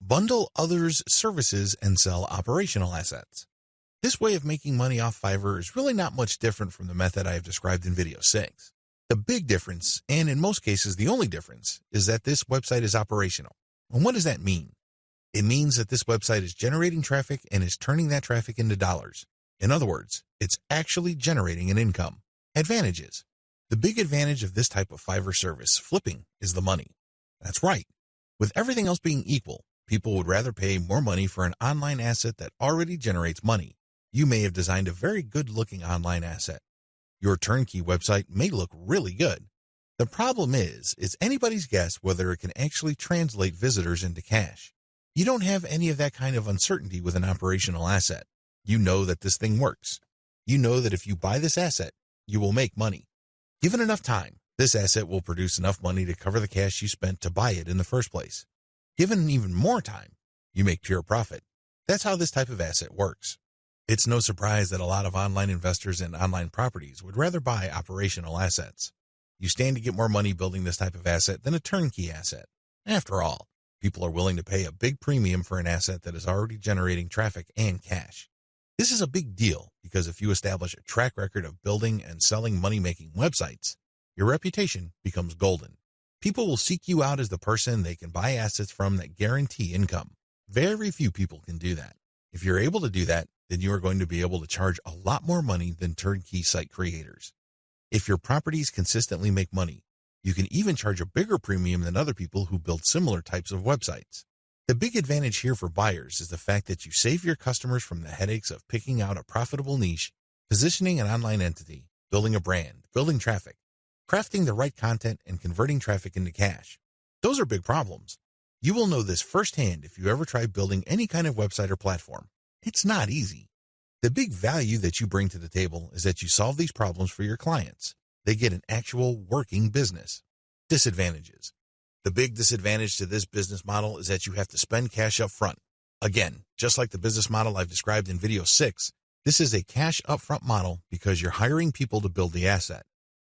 Bundle others' services and sell operational assets. This way of making money off Fiverr is really not much different from the method I have described in video 6. The big difference, and in most cases the only difference, is that this website is operational. And what does that mean? It means that this website is generating traffic and is turning that traffic into dollars. In other words, it's actually generating an income. Advantages. The big advantage of this type of Fiverr service, flipping, is the money. That's right. With everything else being equal, people would rather pay more money for an online asset that already generates money. You may have designed a very good-looking online asset. Your turnkey website may look really good. The problem is, it's anybody's guess whether it can actually translate visitors into cash. You don't have any of that kind of uncertainty with an operational asset. You know that this thing works. You know that if you buy this asset, you will make money. Given enough time, this asset will produce enough money to cover the cash you spent to buy it in the first place. Given even more time, you make pure profit. That's how this type of asset works. It's no surprise that a lot of online investors in online properties would rather buy operational assets. You stand to get more money building this type of asset than a turnkey asset. After all, people are willing to pay a big premium for an asset that is already generating traffic and cash. This is a big deal because if you establish a track record of building and selling money-making websites, your reputation becomes golden. People will seek you out as the person they can buy assets from that guarantee income. Very few people can do that. If you're able to do that, then you are going to be able to charge a lot more money than turnkey site creators. If your properties consistently make money, you can even charge a bigger premium than other people who build similar types of websites. The big advantage here for buyers is the fact that you save your customers from the headaches of picking out a profitable niche, positioning an online entity, building a brand, building traffic, crafting the right content, and converting traffic into cash. Those are big problems. You will know this firsthand if you ever try building any kind of website or platform. It's not easy. The big value that you bring to the table is that you solve these problems for your clients. They get an actual working business. Disadvantages. The big disadvantage to this business model is that you have to spend cash up front. Again, just like the business model I've described in video 6, this is a cash upfront model because you're hiring people to build the asset.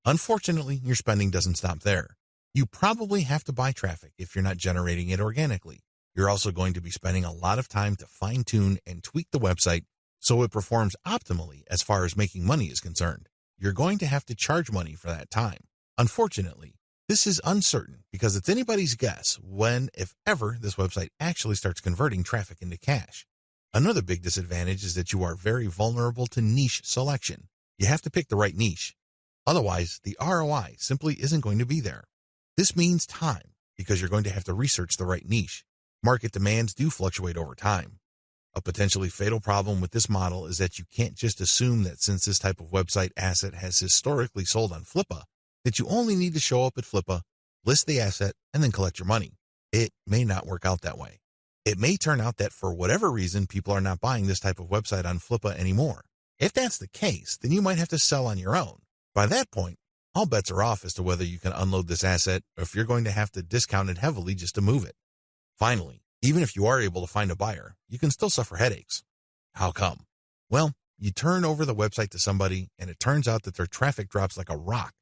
Unfortunately, your spending doesn't stop there. You probably have to buy traffic if you're not generating it organically. You're also going to be spending a lot of time to fine-tune and tweak the website so it performs optimally as far as making money is concerned. You're going to have to charge money for that time. Unfortunately, this is uncertain because it's anybody's guess when, if ever, this website actually starts converting traffic into cash. Another big disadvantage is that you are very vulnerable to niche selection. You have to pick the right niche. Otherwise, the ROI simply isn't going to be there. This means time because you're going to have to research the right niche. Market demands do fluctuate over time. A potentially fatal problem with this model is that you can't just assume that since this type of website asset has historically sold on Flippa, that you only need to show up at Flippa, list the asset, and then collect your money. It may not work out that way. It may turn out that for whatever reason, people are not buying this type of website on Flippa anymore. If that's the case, then you might have to sell on your own. By that point, all bets are off as to whether you can unload this asset or if you're going to have to discount it heavily just to move it. Finally, even if you are able to find a buyer, you can still suffer headaches. How come? Well, you turn over the website to somebody and it turns out that their traffic drops like a rock.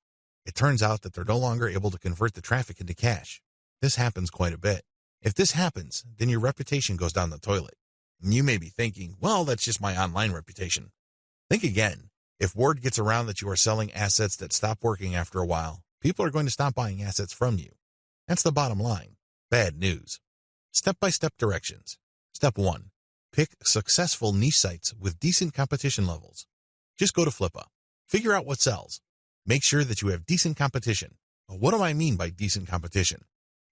It turns out that they're no longer able to convert the traffic into cash. This happens quite a bit. If this happens, then your reputation goes down the toilet. And you may be thinking, well, that's just my online reputation. Think again. If word gets around that you are selling assets that stop working after a while, people are going to stop buying assets from you. That's the bottom line. Bad news. Step-by-step directions. Step 1. Pick successful niche sites with decent competition levels. Just go to Flippa. Figure out what sells. Make sure that you have decent competition. What do I mean by decent competition?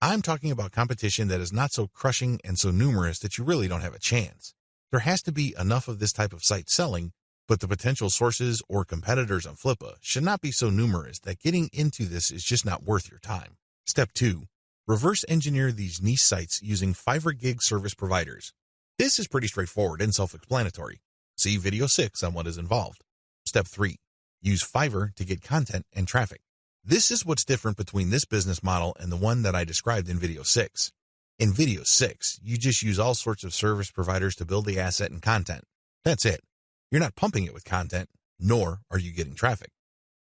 I'm talking about competition that is not so crushing and so numerous that you really don't have a chance. There has to be enough of this type of site selling, but the potential sources or competitors on Flippa should not be so numerous that getting into this is just not worth your time. Step 2. Reverse engineer these niche sites using Fiverr gig service providers. This is pretty straightforward and self-explanatory. See video 6 on what is involved. Step 3. Use Fiverr to get content and traffic. This is what's different between this business model and the one that I described in video 6. In video 6, you just use all sorts of service providers to build the asset and content. That's it. You're not pumping it with content, nor are you getting traffic.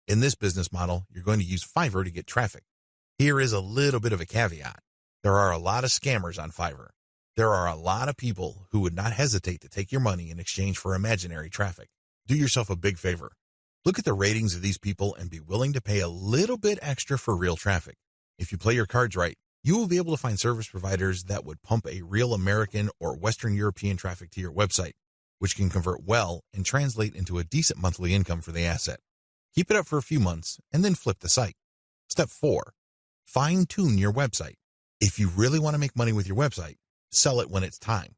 In this business model, you're going to use Fiverr to get traffic. Here is a little bit of a caveat. There are a lot of scammers on Fiverr. There are a lot of people who would not hesitate to take your money in exchange for imaginary traffic. Do yourself a big favor. Look at the ratings of these people and be willing to pay a little bit extra for real traffic. If you play your cards right, you will be able to find service providers that would pump a real American or Western European traffic to your website, which can convert well and translate into a decent monthly income for the asset. Keep it up for a few months and then flip the site. Step 4. Fine-tune your website. If you really want to make money with your website, sell it when it's time.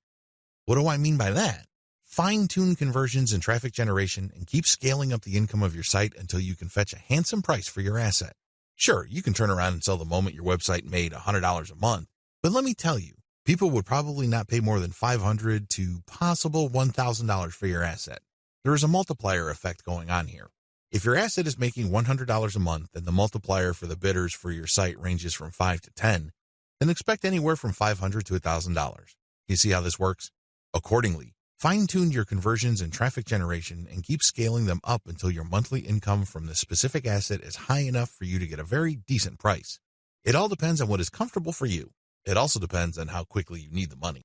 What do I mean by that? Fine-tune conversions and traffic generation and keep scaling up the income of your site until you can fetch a handsome price for your asset. Sure, you can turn around and sell the moment your website made $100 a month, but let me tell you, people would probably not pay more than $500 to possible $1,000 for your asset. There is a multiplier effect going on here. If your asset is making $100 a month and the multiplier for the bidders for your site ranges from 5 to 10, then expect anywhere from $500 to $1,000. You see how this works? Accordingly, fine-tune your conversions and traffic generation and keep scaling them up until your monthly income from the specific asset is high enough for you to get a very decent price. It all depends on what is comfortable for you. It also depends on how quickly you need the money.